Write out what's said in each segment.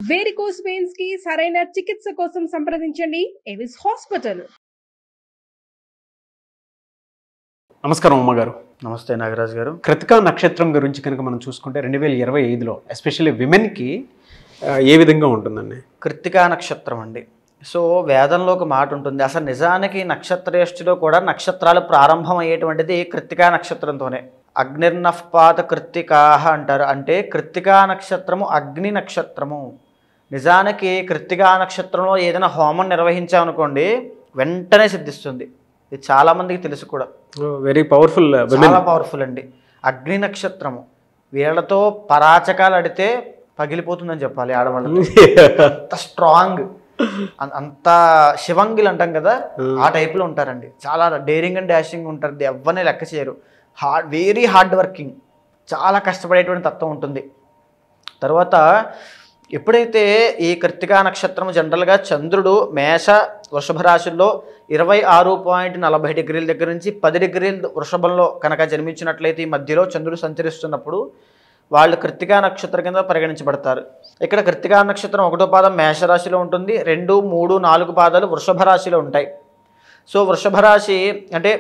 Varicose veins కి సరైన చికిత్స కోసం సంప్రదించండి ఎవిస్ హాస్పిటల్. నమస్కారం అమ్మగారు. నమస్తే నాగరాజ్ గారు. కృతికా నక్షత్రం గురించి కనుక మనం చూసుకుంటే 2025లో ఎస్పెషల్లీ విమెన్కి ఏ విధంగా ఉంటుందండి? కృతికా నక్షత్రం అండి. సో వేదంలో ఒక మాట ఉంటుంది, అసలు నిజానికి నక్షత్రేష్టిలో కూడా నక్షత్రాలు ప్రారంభం అయ్యేటువంటిది కృతికా నక్షత్రంతోనే. అగ్నిర్నఃపాత కృత్తికాహ అంటారు, అంటే కృతికా నక్షత్రము అగ్ని నక్షత్రము. నిజానికి కృతికా నక్షత్రంలో ఏదైనా హోమం నిర్వహించామనుకోండి వెంటనే సిద్ధిస్తుంది. ఇది చాలామందికి తెలుసు కూడా. వెరీ పవర్ఫుల్, చాలా పవర్ఫుల్ అండి. అగ్ని నక్షత్రము వీళ్ళతో పరాచకాలు అడితే పగిలిపోతుందని చెప్పాలి ఆడవాళ్ళు. అంత స్ట్రాంగ్, అంత శివంగిలు అంటాం కదా, ఆ టైప్లో ఉంటారండి. చాలా డేరింగ్ అండ్ డాషింగ్ ఉంటారు, ఎవరిని లెక్క చేయరు. వెరీ హార్డ్ వర్కింగ్, చాలా కష్టపడేటువంటి తత్వం ఉంటుంది. తర్వాత ఎప్పుడైతే ఈ కృతికా నక్షత్రం జనరల్గా చంద్రుడు మేష వృషభ రాశుల్లో 26.40 డిగ్రీల దగ్గర నుంచి 10 డిగ్రీల వృషభంలో కనుక జన్మించినట్లయితే ఈ మధ్యలో చంద్రుడు సంచరిస్తున్నప్పుడు వాళ్ళు కృతికా నక్షత్రం కింద పరిగణించబడతారు. ఇక్కడ కృతికా నక్షత్రం 1వ పాదం మేషరాశిలో ఉంటుంది, 2, 3, 4 పాదాలు వృషభ రాశిలో ఉంటాయి. సో వృషభ రాశి అంటే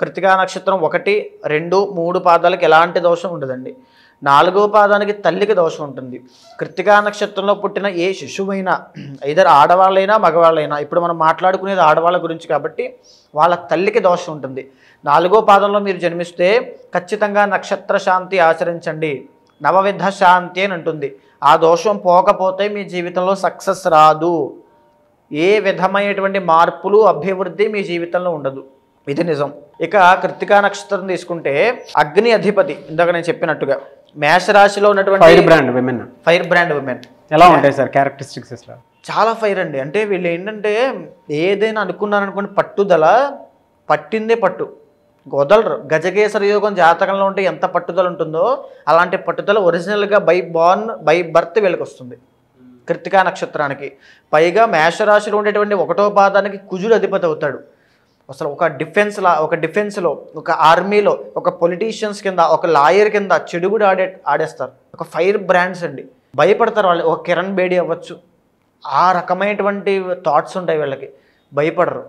కృతికా నక్షత్రం 1, 2, 3 పాదాలకు ఎలాంటి దోషం ఉండదండి. 4వ పాదానికి తల్లికి దోషం ఉంటుంది. కృతికా నక్షత్రంలో పుట్టిన ఏ శిశువైనా, ఇద్దరు ఆడవాళ్ళైనా మగవాళ్ళైనా, ఇప్పుడు మనం మాట్లాడుకునేది ఆడవాళ్ళ గురించి కాబట్టి వాళ్ళ తల్లికి దోషం ఉంటుంది. 4వ పాదంలో మీరు జన్మిస్తే ఖచ్చితంగా నక్షత్ర శాంతి ఆచరించండి, నవవిధ శాంతి అని ఉంటుంది. ఆ దోషం పోకపోతే మీ జీవితంలో సక్సెస్ రాదు, ఏ విధమైనటువంటి మార్పులు అభివృద్ధి మీ జీవితంలో ఉండదు. ఇది నిజం. ఇక కృతికా నక్షత్రం తీసుకుంటే అగ్ని అధిపతి, ఇందాక నేను చెప్పినట్టుగా మేషరాశిలో ఉన్నటువంటి ఫైర్ బ్రాండ్ విమెన్ ఎలా ఉంటాయి సార్ క్యారెక్టరిస్టిక్స్? చాలా ఫైర్ అండి. అంటే వీళ్ళు ఏంటంటే ఏదైనా అనుకున్నారనుకోండి, పట్టుదల, పట్టిందే పట్టు, వదలరు. గజకేసర యోగం జాతకంలో ఉంటే ఎంత పట్టుదల ఉంటుందో అలాంటి పట్టుదల ఒరిజినల్గా బై బర్త్ వీళ్ళకి వస్తుంది కృతికా నక్షత్రానికి. పైగా మేషరాశిలో ఉండేటువంటి 1వ పాదానికి కుజుడు అధిపతి అవుతాడు. అసలు ఒక డిఫెన్స్లో, ఒక ఆర్మీలో, ఒక పొలిటీషియన్స్ కింద, ఒక లాయర్ కింద చెడుగుడు ఆడేస్తారు. ఒక ఫైర్ బ్రాండ్స్ అండి. భయపడతారు వాళ్ళు. ఒక కిరణ్ బేడి అవ్వచ్చు, ఆ రకమైనటువంటి థాట్స్ ఉంటాయి వీళ్ళకి. భయపడరు,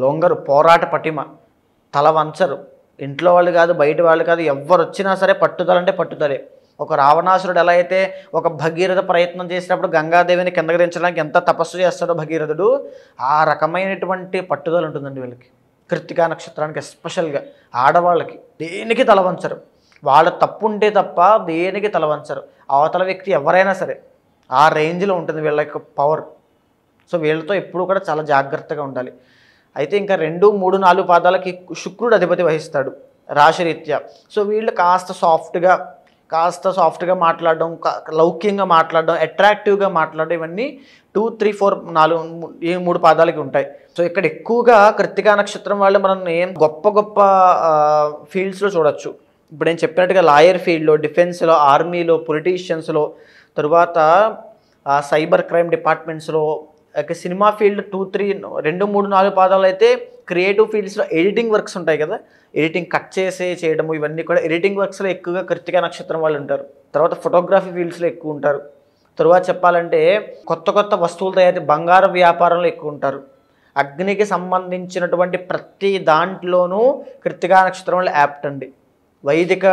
లొంగరు, పోరాట పటిమ, తల వంచరు. ఇంట్లో వాళ్ళు కాదు, బయట వాళ్ళు కాదు, ఎవరు వచ్చినా సరే పట్టుదల అంటే పట్టుదలే. ఒక రావణాసురుడు ఎలా అయితే ఒక భగీరథ ప్రయత్నం చేసినప్పుడు గంగాదేవిని కిందకి దించడానికి ఎంత తపస్సు చేస్తాడో భగీరథుడు, ఆ రకమైనటువంటి పట్టుదల ఉంటుందండి వీళ్ళకి. కృతికా నక్షత్రానికి ఎస్పెషల్గా ఆడవాళ్ళకి దేనికి తలవంచరు. వాళ్ళ తప్పు ఉంటే తప్ప దేనికి తలవంచరు. అవతల వ్యక్తి ఎవరైనా సరే ఆ రేంజ్లో ఉంటుంది వీళ్ళ యొక్క పవర్. సో వీళ్ళతో ఎప్పుడూ కూడా చాలా జాగ్రత్తగా ఉండాలి. అయితే ఇంకా 2, 3, 4 పాదాలకి శుక్రుడు అధిపతి వహిస్తాడు రాశిరీత్యా. సో వీళ్ళు కాస్త సాఫ్ట్గా మాట్లాడడం, లౌక్యంగా మాట్లాడడం, అట్రాక్టివ్గా మాట్లాడడం, ఇవన్నీ 2, 3, 4, 4 ఈ 3 పాదాలకి ఉంటాయి. సో ఇక్కడ ఎక్కువగా కృతికా నక్షత్రం వాళ్ళు మనం గొప్ప ఫీల్డ్స్లో చూడొచ్చు. ఇప్పుడు నేను చెప్పినట్టుగా లాయర్ ఫీల్డ్లో, డిఫెన్స్లో, ఆర్మీలో, పొలిటీషియన్స్లో, తరువాత సైబర్ క్రైమ్ డిపార్ట్మెంట్స్లో, సినిమా ఫీల్డ్ 2, 3, 4 పాదాలు అయితే క్రియేటివ్ ఫీల్డ్స్లో ఎడిటింగ్ వర్క్స్ ఉంటాయి కదా, ఎడిటింగ్ కట్ చేయడము, ఇవన్నీ కూడా ఎడిటింగ్ వర్క్స్లో ఎక్కువగా కృతికా నక్షత్రం వాళ్ళు ఉంటారు. తర్వాత ఫోటోగ్రఫీ ఫీల్డ్స్లో ఎక్కువ ఉంటారు. తర్వాత చెప్పాలంటే కొత్త వస్తువులు తయారు, బంగారం వ్యాపారంలో ఎక్కువ ఉంటారు. అగ్నికి సంబంధించినటువంటి ప్రతి దాంట్లోనూ కృతికా నక్షత్రం వాళ్ళు యాప్ట్ అండి. వైదిక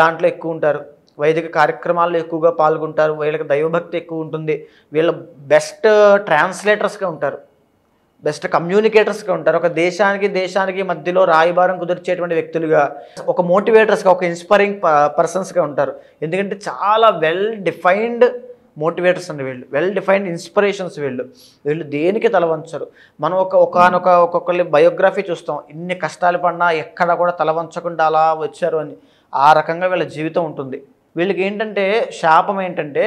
దాంట్లో ఎక్కువ ఉంటారు, వైదిక కార్యక్రమాల్లో ఎక్కువగా పాల్గొంటారు, వీళ్ళకి దైవభక్తి ఎక్కువ ఉంటుంది. వీళ్ళు బెస్ట్ ట్రాన్స్లేటర్స్గా ఉంటారు, బెస్ట్ కమ్యూనికేటర్స్గా ఉంటారు. ఒక దేశానికి మధ్యలో రాయబారం కుదిర్చేటువంటి వ్యక్తులుగా, ఒక మోటివేటర్స్గా, ఒక ఇన్స్పైరింగ్ పర్సన్స్గా ఉంటారు. ఎందుకంటే చాలా వెల్ డిఫైన్డ్ మోటివేటర్స్ అండి వీళ్ళు, వెల్ డిఫైన్డ్ ఇన్స్పిరేషన్స్ వీళ్ళు దేనికి తలవంచరు. మనం ఒక్కొక్కరి బయోగ్రఫీ చూస్తాం, ఇన్ని కష్టాలు పడినా ఎక్కడ కూడా తలవంచకుండా అలా వచ్చారు అని. ఆ రకంగా వీళ్ళ జీవితం ఉంటుంది. వీళ్ళకి ఏంటంటే శాపం ఏంటంటే,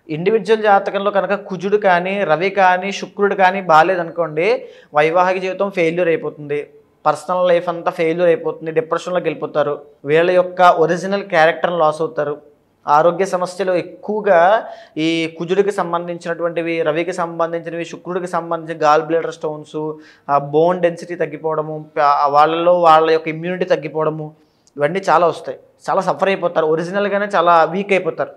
ఇండివిజువల్ జాతకంలో కనుక కుజుడు కానీ, రవి కానీ, శుక్రుడు కానీ బాగాలేదనుకోండి, వైవాహిక జీవితం ఫెయిల్యూర్ అయిపోతుంది, పర్సనల్ లైఫ్ అంతా ఫెయిల్యూర్ అయిపోతుంది, డిప్రెషన్లోకి వెళ్ళిపోతారు, వీళ్ళ యొక్క ఒరిజినల్ క్యారెక్టర్ని లాస్ అవుతారు. ఆరోగ్య సమస్యలు ఎక్కువగా ఈ కుజుడికి సంబంధించినటువంటివి, రవికి సంబంధించినవి, శుక్రుడికి సంబంధించిన gall bladder stones, bone density తగ్గిపోవడము, వాళ్ళ యొక్క ఇమ్యూనిటీ తగ్గిపోవడము, ఇవన్నీ చాలా వస్తాయి. చాలా సఫర్ అయిపోతారు, ఒరిజినల్గానే చాలా వీక్ అయిపోతారు.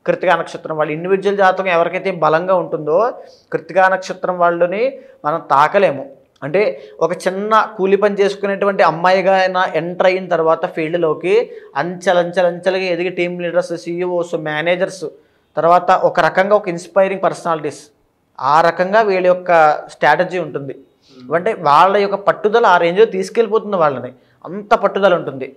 కృత్తికా నక్షత్రం వాళ్ళు ఇండివిజువల్ జాతకం ఎవరికైతే బలంగా ఉంటుందో కృత్తికా నక్షత్రం వాళ్ళని మనం తాకలేము. అంటే ఒక చిన్న కూలి పని చేసుకునేటువంటి అమ్మాయిగా అయినా ఎంటర్ అయిన తర్వాత ఫీల్డ్లోకి అంచెలంచెలుగా ఎదిగి టీమ్ లీడర్స్, సీఈఓస్, మేనేజర్స్, తర్వాత ఒక రకంగా ఒక ఇన్స్పైరింగ్ పర్సనాలిటీస్, ఆ రకంగా వీళ్ళ యొక్క స్ట్రాటజీ ఉంటుంది. అంటే వాళ్ళ యొక్క పట్టుదల ఆ రేంజ్లో తీసుకెళ్ళిపోతుంది వాళ్ళని, అంత పట్టుదల ఉంటుంది.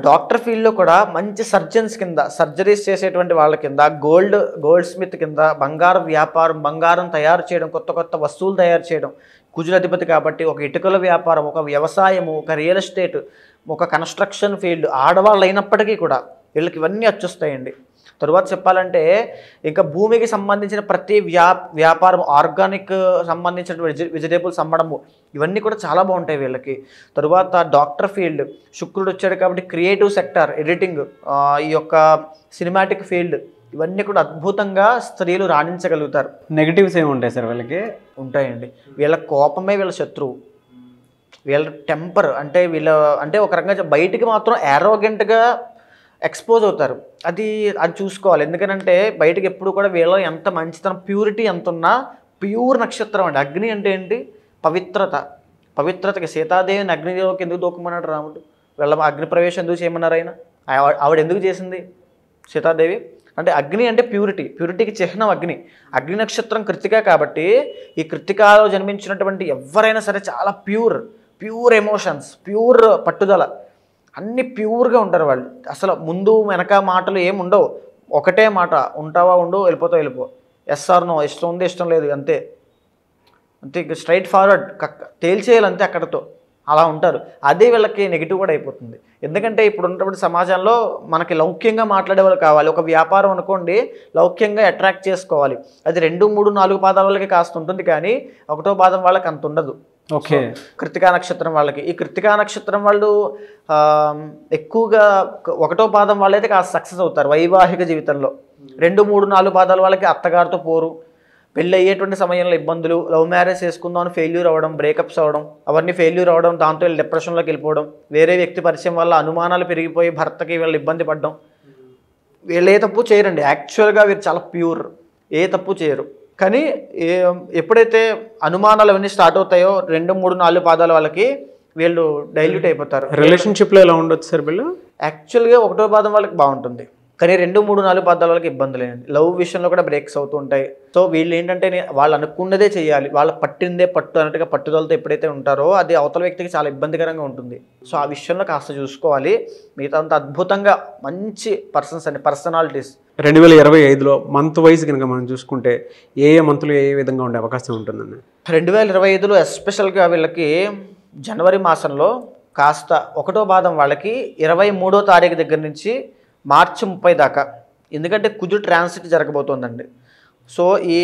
డాక్టర్ ఫీల్డ్లో కూడా మంచి సర్జన్స్ కింద, సర్జరీస్ చేసేటువంటి వాళ్ళ కింద, గోల్డ్ స్మిత్ కింద, బంగారం వ్యాపారం, బంగారం తయారు చేయడం, కొత్త వస్తువులు తయారు చేయడం, కుజులధిపతి కాబట్టి ఒక ఇటుకల వ్యాపారం, ఒక వ్యవసాయము, ఒక రియల్ ఎస్టేట్, ఒక కన్స్ట్రక్షన్ ఫీల్డ్, ఆడవాళ్ళు అయినప్పటికీ కూడా వీళ్ళకి ఇవన్నీ వచ్చొస్తాయండి. తరువాత చెప్పాలంటే ఇంకా భూమికి సంబంధించిన ప్రతి వ్యాపారం, ఆర్గానిక్ సంబంధించిన వెజిటేబుల్స్ అమ్మడము, ఇవన్నీ కూడా చాలా బాగుంటాయి వీళ్ళకి. తరువాత డాక్టర్ ఫీల్డ్, శుక్రుడు వచ్చాడు కాబట్టి క్రియేటివ్ సెక్టర్, ఎడిటింగ్, ఈ యొక్క సినిమాటిక్ ఫీల్డ్, ఇవన్నీ కూడా అద్భుతంగా స్త్రీలు రాణించగలుగుతారు. నెగిటివ్స్ ఏమి ఉంటాయి సార్ వీళ్ళకి? ఉంటాయండి. వీళ్ళ కోపమే వీళ్ళ శత్రువు. వీళ్ళ టెంపర్ అంటే ఒక రకంగా బయటికి మాత్రం యారోగెంట్గా ఎక్స్పోజ్ అవుతారు. అది చూసుకోవాలి. ఎందుకనంటే బయటకు ఎప్పుడు కూడా వీళ్ళ ఎంత మంచితనం, ప్యూరిటీ ఎంత ఉన్నా, ప్యూర్ నక్షత్రం అండి. అగ్ని అంటే ఏంటి? పవిత్రతకి సీతాదేవిని అగ్నిలోకి ఎందుకు దూకమన్నాడు రాముడు? వీళ్ళ అగ్ని ప్రవేశం ఎందుకు చేయమన్నారు ఆయన? ఆవిడ ఎందుకు చేసింది సీతాదేవి? అంటే అగ్ని అంటే ప్యూరిటీకి చిహ్నం అగ్ని. అగ్ని నక్షత్రం కృత్తిక కాబట్టి ఈ కృత్తికాలో జన్మించినటువంటి ఎవరైనా సరే చాలా ప్యూర్ ఎమోషన్స్, ప్యూర్ పట్టుదల, అన్నీ ప్యూర్గా ఉంటారు వాళ్ళు. అసలు ముందు వెనక మాటలు ఏమి ఉండవు. ఒకటే మాట, ఉంటావా ఉండు, వెళ్ళిపో, ఎస్ ఆర్ నో, ఇష్టం ఉంది ఇష్టం లేదు, అంతే ఇక స్ట్రైట్ ఫార్వర్డ్ తేల్చేయాలి అంతే అక్కడతో. అలా ఉంటారు. అదే వీళ్ళకి నెగిటివ్ కూడా అయిపోతుంది. ఎందుకంటే ఇప్పుడు ఉన్నటువంటి సమాజంలో మనకి లౌక్యంగా మాట్లాడే వాళ్ళు కావాలి. ఒక వ్యాపారం అనుకోండి, లౌక్యంగా అట్రాక్ట్ చేసుకోవాలి. అది 2, 3, 4 పాదాల వాళ్ళకి కాస్త ఉంటుంది, కానీ 1వ పాదం వాళ్ళకి అంత ఉండదు. ఓకే. కృత్తికా నక్షత్రం వాళ్ళకి, ఈ కృత్తికా నక్షత్రం వాళ్ళు ఎక్కువగా 1వ పాదం వాళ్ళైతే కాస్త సక్సెస్ అవుతారు వైవాహిక జీవితంలో. 2, 3, 4 పాదాల వాళ్ళకి అత్తగారితో పోరు, పెళ్ళి అయ్యేటువంటి సమయంలో ఇబ్బందులు, లవ్ మ్యారేజ్ చేసుకుందామని ఫెయిల్యూర్ అవ్వడం, బ్రేకప్స్ అవ్వడం, అవన్నీ ఫెయిల్యూర్ అవ్వడం, దాంతో వీళ్ళు డిప్రెషన్లోకి వెళ్ళిపోవడం, వేరే వ్యక్తి పరిచయం వల్ల అనుమానాలు పెరిగిపోయి భర్తకి వీళ్ళు ఇబ్బంది పడడం. వీళ్ళు ఏ తప్పు చేయరండి. యాక్చువల్గా వీరు చాలా ప్యూర్, ఏ తప్పు చేయరు. కానీ ఎప్పుడైతే అనుమానాలు అవన్నీ స్టార్ట్ అవుతాయో 2, 3, 4 పాదాల వాళ్ళకి వీళ్ళు డైల్యూట్ అయిపోతారు. రిలేషన్షిప్లో ఎలా ఉండొచ్చు సార్ వీళ్ళు? యాక్చువల్గా 1వ పాదం వాళ్ళకి బాగుంటుంది, కానీ 2, 3, 4 పాదాల వాళ్ళకి ఇబ్బంది లేదండి. లవ్ విషయంలో కూడా బ్రేక్స్ అవుతూ ఉంటాయి. సో వీళ్ళు ఏంటంటే వాళ్ళు అనుకున్నదే చేయాలి, వాళ్ళు పట్టిందే పట్టు అన్నట్టుగా పట్టుదలతో ఎప్పుడైతే ఉంటారో అది అవతల వ్యక్తికి చాలా ఇబ్బందికరంగా ఉంటుంది. సో ఆ విషయంలో కాస్త చూసుకోవాలి. మిగతా అంత అద్భుతంగా మంచి పర్సన్స్ అండి, పర్సనాలిటీస్. 2025లో మంత్ వైజ్ కనుక మనం చూసుకుంటే ఏ మంత్లు ఏ విధంగా ఉండే అవకాశం ఉంటుందండి? 2025లో ఎస్పెషల్గా వీళ్ళకి జనవరి మాసంలో కాస్త 1వ పాదం వాళ్ళకి 23వ తారీఖు దగ్గర నుంచి మార్చి 30 దాకా, ఎందుకంటే కుజు ట్రాన్సిట్ జరగబోతోందండి. సో ఈ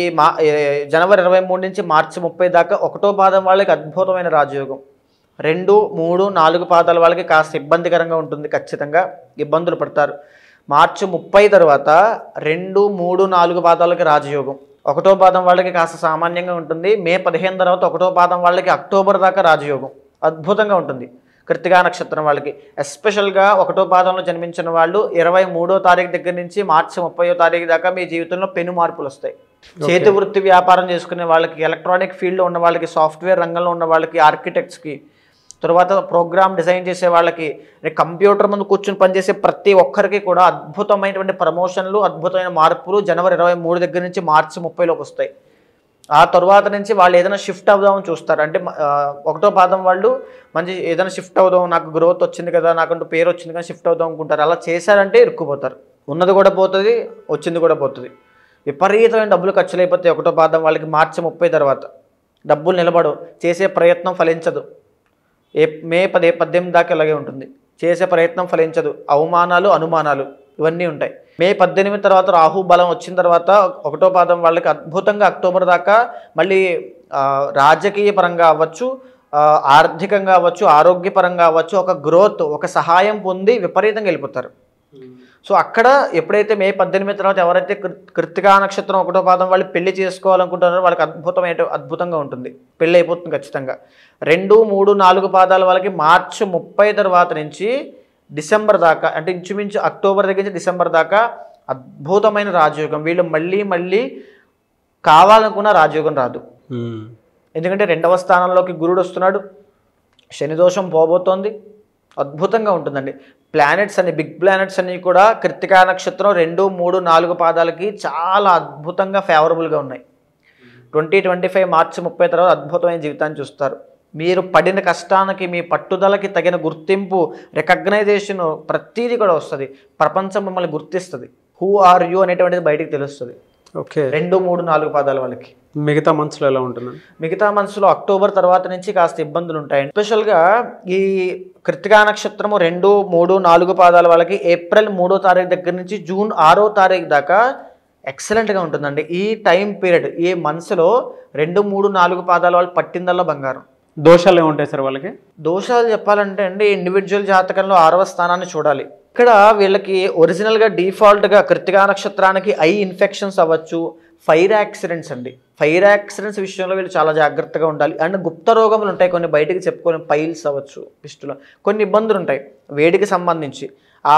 జనవరి 23 నుంచి మార్చి 30 దాకా 1వ పాదం వాళ్ళకి అద్భుతమైన రాజయోగం. 2, 3, 4 పాదాల వాళ్ళకి కాస్త ఇబ్బందికరంగా ఉంటుంది, ఖచ్చితంగా ఇబ్బందులు పడతారు. మార్చి 30 తర్వాత 2, 3, 4 పాదాలకి రాజయోగం. 1వ పాదం వాళ్ళకి కాస్త సామాన్యంగా ఉంటుంది. మే 15 తర్వాత 1వ పాదం వాళ్ళకి అక్టోబర్ దాకా రాజయోగం అద్భుతంగా ఉంటుంది. కృత్తికా నక్షత్రం వాళ్ళకి ఎస్పెషల్గా 1వ పాదంలో జన్మించిన వాళ్ళు 23వ తారీఖు దగ్గర నుంచి మార్చి 30వ తారీఖు దాకా మీ జీవితంలో పెను మార్పులు వస్తాయి. చేతి వృత్తి వ్యాపారం చేసుకునే వాళ్ళకి, ఎలక్ట్రానిక్ ఫీల్డ్లో ఉన్న వాళ్ళకి, సాఫ్ట్వేర్ రంగంలో ఉన్న వాళ్ళకి, ఆర్కిటెక్ట్స్కి, తర్వాత ప్రోగ్రామ్ డిజైన్ చేసే వాళ్ళకి, కంప్యూటర్ ముందు కూర్చొని పనిచేసే ప్రతి ఒక్కరికి కూడా అద్భుతమైనటువంటి ప్రమోషన్లు, అద్భుతమైన మార్పులు జనవరి 23 దగ్గర నుంచి మార్చి 30లోకి వస్తాయి. ఆ తర్వాత నుంచి వాళ్ళు ఏదైనా షిఫ్ట్ అవుదామని చూస్తారు. అంటే 1వ పాదం వాళ్ళు మంచి ఏదైనా షిఫ్ట్ అవుదాం, నాకు గ్రోత్ వచ్చింది కదా, నాకంటూ పేరు వచ్చింది కానీ షిఫ్ట్ అవుదాం అనుకుంటారు. అలా చేశారంటే ఇరుక్కుపోతారు. ఉన్నది కూడా పోతుంది, వచ్చింది కూడా పోతుంది. విపరీతమైన డబ్బులు ఖర్చులు అయిపోతాయి 1వ పాదం వాళ్ళకి మార్చి 30 తర్వాత. డబ్బులు నిలబడవు, చేసే ప్రయత్నం ఫలించదు. మే 18 దాకా ఇలాగే ఉంటుంది. చేసే ప్రయత్నం ఫలించదు, అవమానాలు, అనుమానాలు ఇవన్నీ ఉంటాయి. మే 18 తర్వాత రాహు బలం వచ్చిన తర్వాత 1వ పాదం వాళ్ళకి అద్భుతంగా అక్టోబర్ దాకా మళ్ళీ రాజకీయ పరంగా అవ్వచ్చు, ఆర్థికంగా అవ్వచ్చు, ఆరోగ్యపరంగా అవ్వచ్చు, ఒక గ్రోత్, ఒక సహాయం పొంది విపరీతంగా వెళ్ళిపోతారు. సో అక్కడ ఎప్పుడైతే మే 18 తర్వాత ఎవరైతే కృత్తికా నక్షత్రం 1వ పాదం వాళ్ళు పెళ్లి చేసుకోవాలనుకుంటున్నారో వాళ్ళకి అద్భుతంగా ఉంటుంది, పెళ్ళి అయిపోతుంది ఖచ్చితంగా. 2, 3, 4 పాదాల వాళ్ళకి మార్చి 30 తర్వాత నుంచి డిసెంబర్ దాకా, అంటే ఇంచుమించు అక్టోబర్ దగ్గర నుంచి డిసెంబర్ దాకా అద్భుతమైన రాజయోగం. వీళ్ళు మళ్ళీ మళ్ళీ కావాలనుకున్న రాజయోగం రాదు. ఎందుకంటే 2వ స్థానంలోకి గురుడు వస్తున్నాడు, శని దోషం పోబోతోంది, అద్భుతంగా ఉంటుందండి. ప్లానెట్స్ అన్ని బిగ్ ప్లానెట్స్ అన్నీ కూడా కృత్తికా నక్షత్రం 2, 3, 4 పాదాలకి చాలా అద్భుతంగా ఫేవరబుల్గా ఉన్నాయి. 2025 మార్చి 30 తర్వాత అద్భుతమైన జీవితాన్ని చూస్తారు. మీరు పడిన కష్టానికి, మీ పట్టుదలకి తగిన గుర్తింపు, రికగ్నైజేషన్ ప్రతీది కూడా వస్తుంది. ప్రపంచం మిమ్మల్ని గుర్తిస్తుంది. హూ ఆర్ యూ అనేటువంటిది బయటికి తెలుస్తుంది. ఓకే. 2, 3, 4 పాదాల వాళ్ళకి. మిగతా మంత్స్లో ఎలా ఉంటుంది? మిగతా మంత్స్లో అక్టోబర్ తర్వాత నుంచి కాస్త ఇబ్బందులు ఉంటాయి. స్పెషల్గా ఈ కృత్తికా నక్షత్రము 2, 3, 4 పాదాల వాళ్ళకి ఏప్రిల్ 3వ తారీఖు దగ్గర నుంచి జూన్ 6వ తారీఖు దాకా ఎక్సలెంట్గా ఉంటుందండి. ఈ టైం పీరియడ్, ఈ మంత్స్లో 2, 3, 4 పాదాల వాళ్ళు పట్టిందల్లా బంగారం. దోషాలు ఏముంటాయి సార్ వాళ్ళకి? దోషాలు చెప్పాలంటే అండి, ఇండివిజువల్ జాతకంలో 6వ స్థానాన్ని చూడాలి. ఇక్కడ వీళ్ళకి ఒరిజినల్గా డిఫాల్ట్గా కృత్తికా నక్షత్రానికి ఐ ఇన్ఫెక్షన్స్ అవ్వచ్చు, ఫైర్ యాక్సిడెంట్స్ అండి. ఫైర్ యాక్సిడెంట్స్ విషయంలో వీళ్ళు చాలా జాగ్రత్తగా ఉండాలి. అండ్ గుప్త రోగములు ఉంటాయి కొన్ని, బయటికి చెప్పుకొని పైల్స్ అవ్వచ్చు, పిస్టులో కొన్ని ఇబ్బందులు ఉంటాయి వేడికి సంబంధించి. ఆ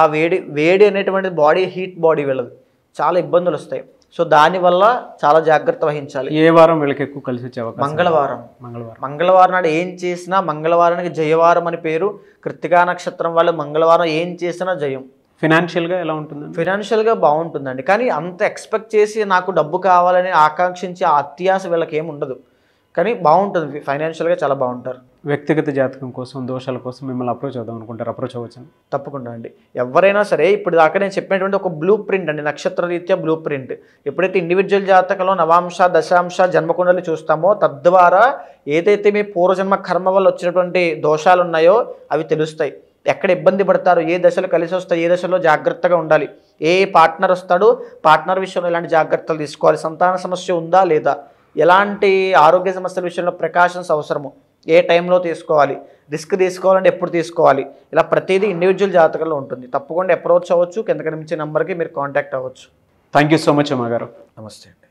వేడి అనేటువంటిది బాడీ హీట్ బాడీ వీళ్ళది, చాలా ఇబ్బందులు వస్తాయి. సో దానివల్ల చాలా జాగ్రత్త వహించాలి. ఏ వారం వీళ్ళకి ఎక్కువ కలిసి వచ్చే అవకాశం? మంగళవారం నాడు ఏం చేసినా, మంగళవారానికి జయవారం అని పేరు. కృత్తికా నక్షత్రం వాళ్ళు మంగళవారం ఏం చేసినా జయం. ఫినాన్షియల్గా ఎలా ఉంటుంది? ఫినాన్షియల్గా బాగుంటుందండి. కానీ అంత ఎక్స్పెక్ట్ చేసి నాకు డబ్బు కావాలని ఆకాంక్షించి ఆ అత్యాశ వీళ్ళకి ఏమి ఉండదు. కానీ బాగుంటుంది, ఫైనాన్షియల్గా చాలా బాగుంటారు. వ్యక్తిగత జాతకం కోసం, దోషాల కోసం మిమ్మల్ని అప్రోచ్ అవుదాం అనుకుంటారు, అప్రోచ్ అవ్వచ్చు? తప్పకుండా అండి. ఎవరైనా సరే ఇప్పుడు దాకా నేను చెప్పినటువంటి ఒక బ్లూ ప్రింట్ అండి, నక్షత్ర రీత్యా బ్లూ ప్రింట్. ఎప్పుడైతే ఇండివిజువల్ జాతకంలో నవాంశ, దశాంశ, జన్మకుండలి చూస్తామో తద్వారా ఏదైతే మీ పూర్వజన్మ కర్మ వల్ల వచ్చినటువంటి దోషాలు ఉన్నాయో అవి తెలుస్తాయి. ఎక్కడ ఇబ్బంది పడతారు, ఏ దశలు కలిసి వస్తాయి, ఏ దశలో జాగ్రత్తగా ఉండాలి, ఏ పార్ట్నర్ వస్తాడు, పార్ట్నర్ విషయంలో ఎలాంటి జాగ్రత్తలు తీసుకోవాలి, సంతాన సమస్య ఉందా లేదా, ఎలాంటి ఆరోగ్య సమస్యల విషయంలో ప్రికాషన్స్ అవసరము, ఏ టైంలో తీసుకోవాలి, రిస్క్ తీసుకోవాలంటే ఎప్పుడు తీసుకోవాలి, ఇలా ప్రతిదీ ఇండివిజువల్ జాతకంలో ఉంటుంది. తప్పకుండా అప్రోచ్ అవ్వచ్చు. కింద కనిపించే నెంబర్కి మీరు కాంటాక్ట్ అవ్వచ్చు. థ్యాంక్ యూ సో మచ్ అమ్మగారు. నమస్తే అండి.